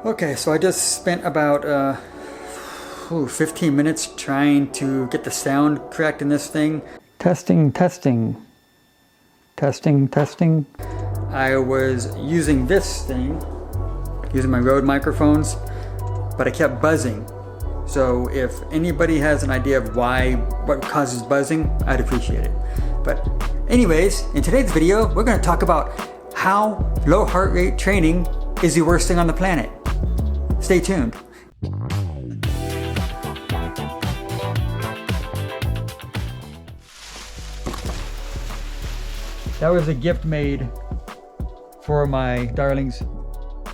Okay, so I just spent about 15 minutes trying to get the sound correct in this thing. Testing. I was using this thing, using my Rode microphones, but I kept buzzing. So if anybody has an idea of what causes buzzing, I'd appreciate it. But anyways, in today's video, we're going to talk about how low heart rate training is the worst thing on the planet. Stay tuned. That was a gift made for my darling's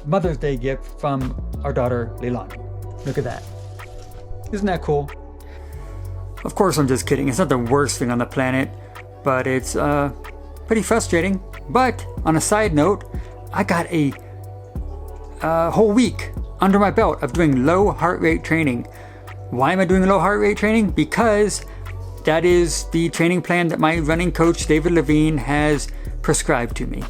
Mother's Day gift from our daughter, Leilani. Look at that. Isn't that cool? Of course, I'm just kidding. It's not the worst thing on the planet, but it's pretty frustrating. But on a side note, I got a whole week under my belt of doing low heart rate training. Why am I doing low heart rate training? Because that is the training plan that my running coach, David Levine, has prescribed to me.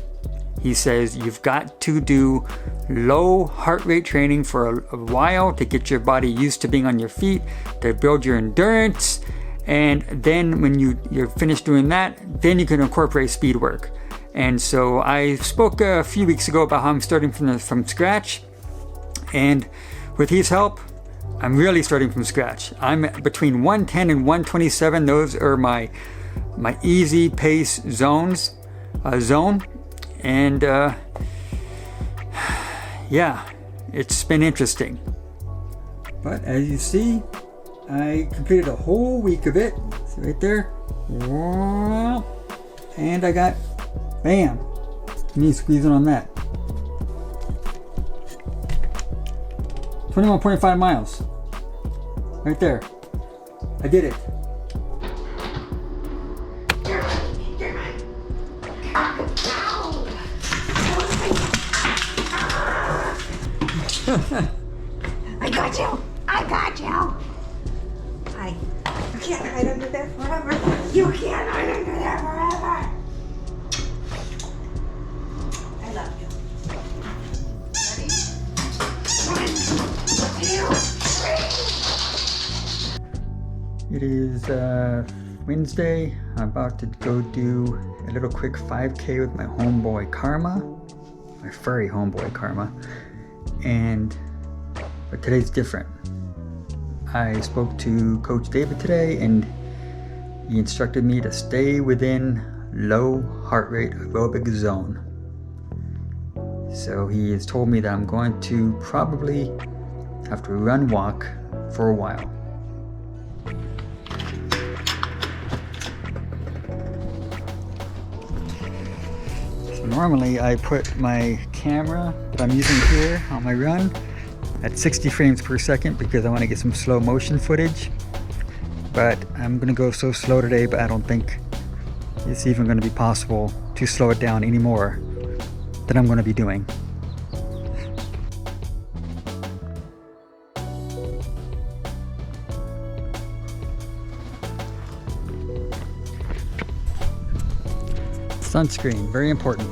He says you've got to do low heart rate training for a while to get your body used to being on your feet, to build your endurance, and then when you're finished doing that, then you can incorporate speed work. And so I spoke a few weeks ago about how I'm starting from scratch, and with his help, I'm really starting from scratch. I'm between 110 and 127. Those are my easy pace zone. And yeah, it's been interesting. But as you see, I completed a whole week of it. See right there? And I got, bam, me squeezing on that. 21.5 miles. Right there. I did it. I got you. You can't hide under there forever. You can't hide under there forever. I love you. Ready? 1, 2, 3. It is Wednesday. I'm about to go do a little quick 5K with my homeboy Karma, my furry homeboy Karma. But today's different. I spoke to Coach David today, and he instructed me to stay within low heart rate aerobic zone. So he has told me that I'm going to probably have to walk for a while. So normally I put my camera that I'm using here on my run at 60 frames per second because I want to get some slow motion footage. But I'm going to go so slow today, but I don't think it's even going to be possible to slow it down anymore than I'm going to be doing. Sunscreen, very important.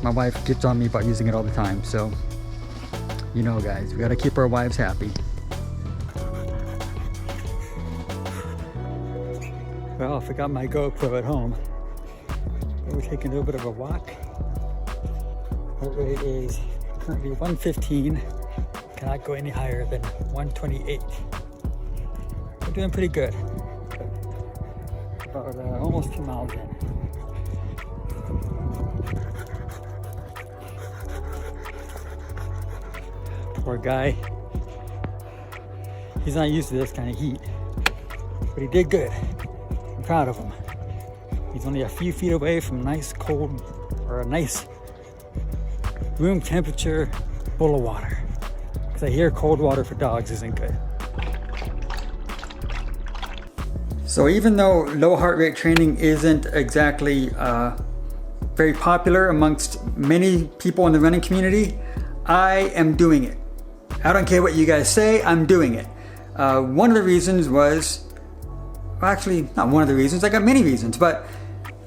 My wife gets on me about using it all the time, so you know, guys, we gotta keep our wives happy. Well, I forgot my GoPro at home. We're taking a little bit of a walk. Heart rate is currently 115. Cannot go any higher than 128. We're doing pretty good. About almost 2 miles in. Poor guy. He's not used to this kind of heat, but he did good. I'm proud of him. He's only a few feet away from a nice room temperature bowl of water. Because I hear cold water for dogs isn't good. So even though low heart rate training isn't exactly very popular amongst many people in the running community, I am doing it. I don't care what you guys say, I'm doing it. One of the reasons was, well, actually not one of the reasons, I got many reasons, but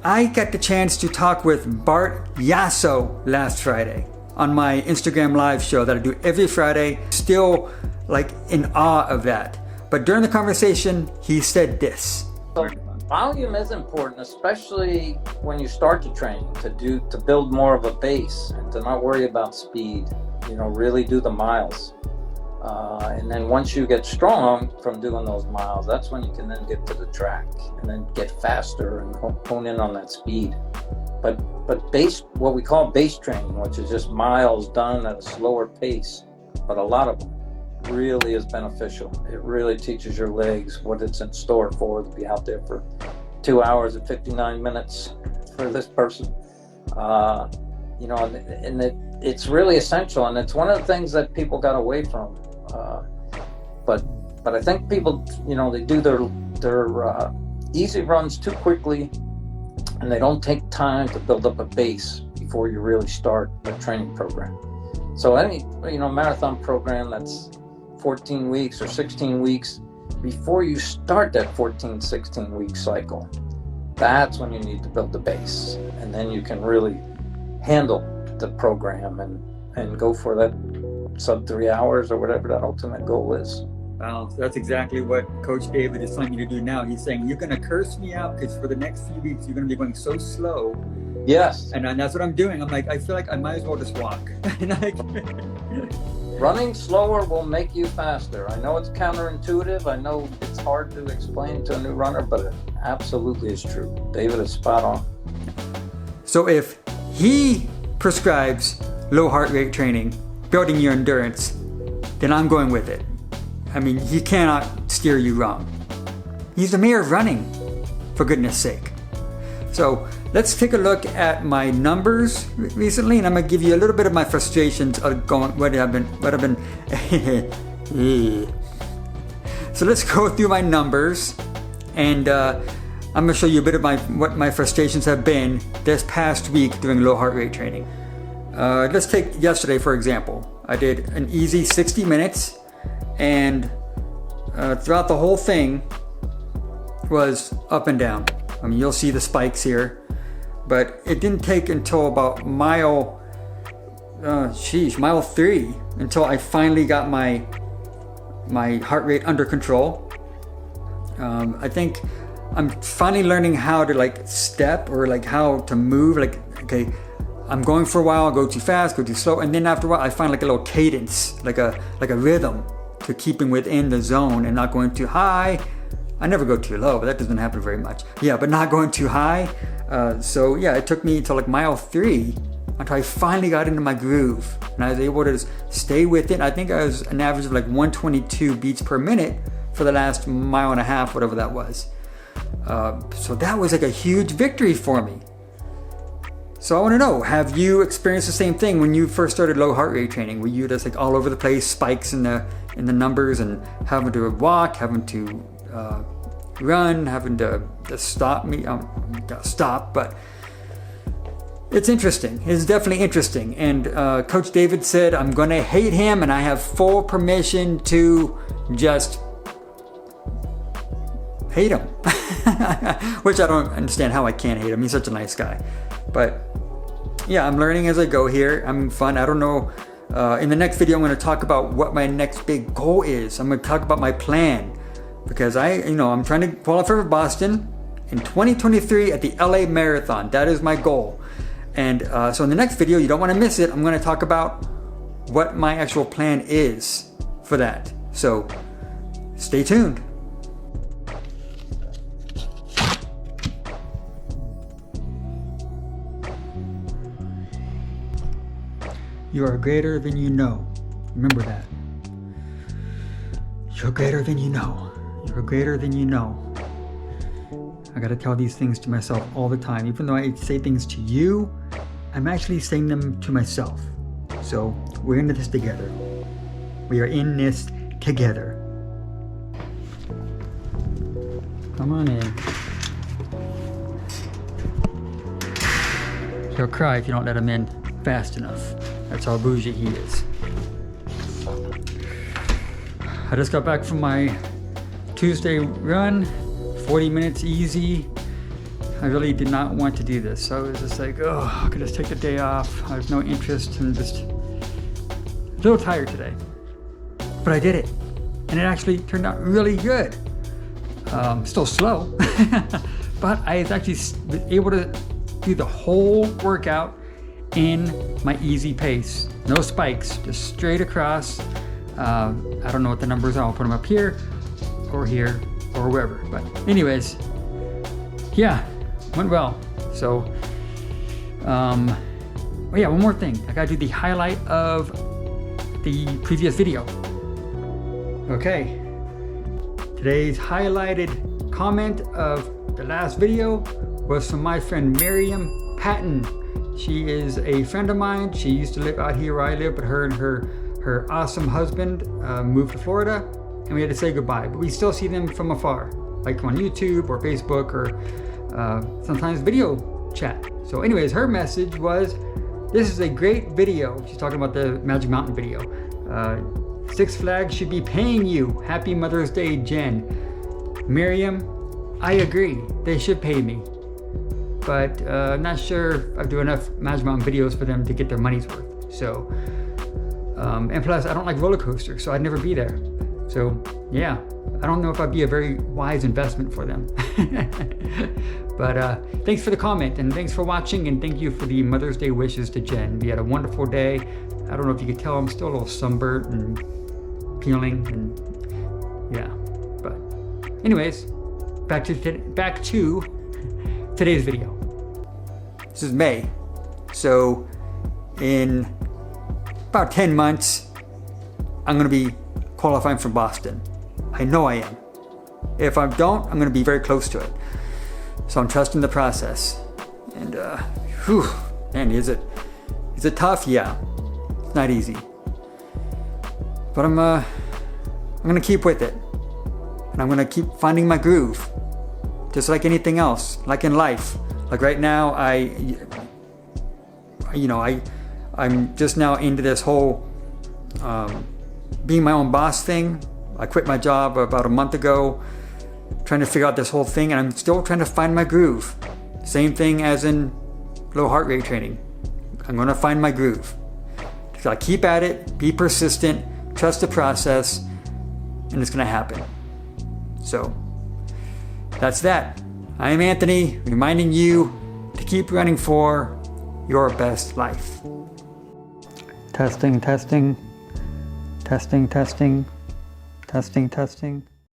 I got the chance to talk with Bart Yasso last Friday on my Instagram live show that I do every Friday. Still like in awe of that. But during the conversation, he said this. So volume is important, especially when you start the training, to build more of a base and to not worry about speed. You know, really do the miles. And then once you get strong from doing those miles, that's when you can then get to the track and then get faster and hone in on that speed. But base, what we call base training, which is just miles done at a slower pace, but a lot of them, really is beneficial. It really teaches your legs what it's in store for, to be out there for 2 hours and 59 minutes for this person. You know, and it's really essential, and it's one of the things that people got away from. But I think people, you know, they do their easy runs too quickly, and they don't take time to build up a base before you really start a training program. So any, you know, marathon program that's 14 weeks or 16 weeks, before you start that 14, 16 week cycle, that's when you need to build the base, and then you can really handle the program and go for that sub 3 hours or whatever that ultimate goal is. Wow, so that's exactly what Coach David is telling you to do now. He's saying, you're going to curse me out because for the next few weeks, you're going to be going so slow. Yes. And that's what I'm doing. I'm like, I feel like I might as well just walk. Running slower will make you faster. I know it's counterintuitive. I know it's hard to explain to a new runner, but it absolutely is true. David is spot on. So if he prescribes low heart rate training, building your endurance, then I'm going with it. I mean, he cannot steer you wrong. He's the mayor of running, for goodness sake. So let's take a look at my numbers recently, and I'm gonna give you a little bit of my frustrations of going, what I've been. So let's go through my numbers, and I'm gonna show you a bit of what my frustrations have been this past week doing low heart rate training. Let's take yesterday, for example. I did an easy 60 minutes, and throughout the whole thing was up and down. I mean, you'll see the spikes here, but it didn't take until about mile 3 until I finally got my heart rate under control. I think I'm finally learning how to like step, or like how to move. Like, okay, I'm going for a while, I'll go too fast, go too slow, and then after a while I find like a little cadence, like a rhythm to keeping within the zone and not going too high. I never go too low, but that doesn't happen very much. Yeah, but not going too high. So yeah, it took me until like mile 3 until I finally got into my groove, and I was able to stay with it. I think I was an average of like 122 beats per minute for the last mile and a half, whatever that was. So that was like a huge victory for me. So I want to know, have you experienced the same thing when you first started low heart rate training? Were you just like all over the place, spikes in the numbers, and having to walk, having to run, having to stop me? Stop, but it's interesting. It's definitely interesting. And Coach David said, I'm going to hate him, and I have full permission to just hate him. Which I don't understand how I can't hate him. He's such a nice guy. But yeah, I'm learning as I go here. I'm having fun. I don't know. In the next video, I'm going to talk about what my next big goal is. I'm going to talk about my plan, because I'm trying to qualify for Boston in 2023 at the LA Marathon. That is my goal. And so in the next video, you don't want to miss it. I'm going to talk about what my actual plan is for that. So stay tuned. You are greater than you know. Remember that. You're greater than you know. You're greater than you know. I gotta tell these things to myself all the time. Even though I say things to you, I'm actually saying them to myself. So we're in this together. We are in this together. Come on in. He'll cry if you don't let him in fast enough. That's how bougie he is. I just got back from my Tuesday run, 40 minutes easy. I really did not want to do this. So I was just like, oh, I could just take the day off. I have no interest and just a little tired today. But I did it. And it actually turned out really good. Still slow, but I was actually able to do the whole workout in my easy pace. No spikes, just straight across. I don't know what the numbers are. I'll put them up here or wherever. But anyways, yeah, went well. So, oh yeah, one more thing. I gotta do the highlight of the previous video. Okay. Today's highlighted comment of the last video was from my friend Miriam Patton. She is a friend of mine. She used to live out here where I live, but her and her awesome husband moved to Florida, and we had to say goodbye. But we still see them from afar, like on YouTube or Facebook or sometimes video chat. So anyways, her message was, this is a great video. She's talking about the Magic Mountain video. Six Flags should be paying you. Happy Mother's Day, Jen. Miriam, I agree. They should pay me. But I'm not sure I do enough Magic Mountain videos for them to get their money's worth. So, and plus I don't like roller coasters, so I'd never be there. So yeah, I don't know if I'd be a very wise investment for them. But thanks for the comment, and thanks for watching, and thank you for the Mother's Day wishes to Jen. We had a wonderful day. I don't know if you could tell, I'm still a little sunburnt and peeling, and yeah. But anyways, back to today's video. This is May, so in about 10 months, I'm gonna be qualifying for Boston. I know I am. If I don't, I'm gonna be very close to it. So I'm trusting the process. And whew, man, is it tough? Yeah, it's not easy. But I'm gonna keep with it. And I'm gonna keep finding my groove. Just like anything else, like in life. Like right now, I'm just now into this whole being my own boss thing. I quit my job about a month ago, trying to figure out this whole thing, and I'm still trying to find my groove. Same thing as in low heart rate training. I'm gonna find my groove. So I keep at it, be persistent, trust the process, and it's gonna happen. So that's that. I am Anthony, reminding you to keep running for your best life. Testing, testing, testing, testing, testing, testing.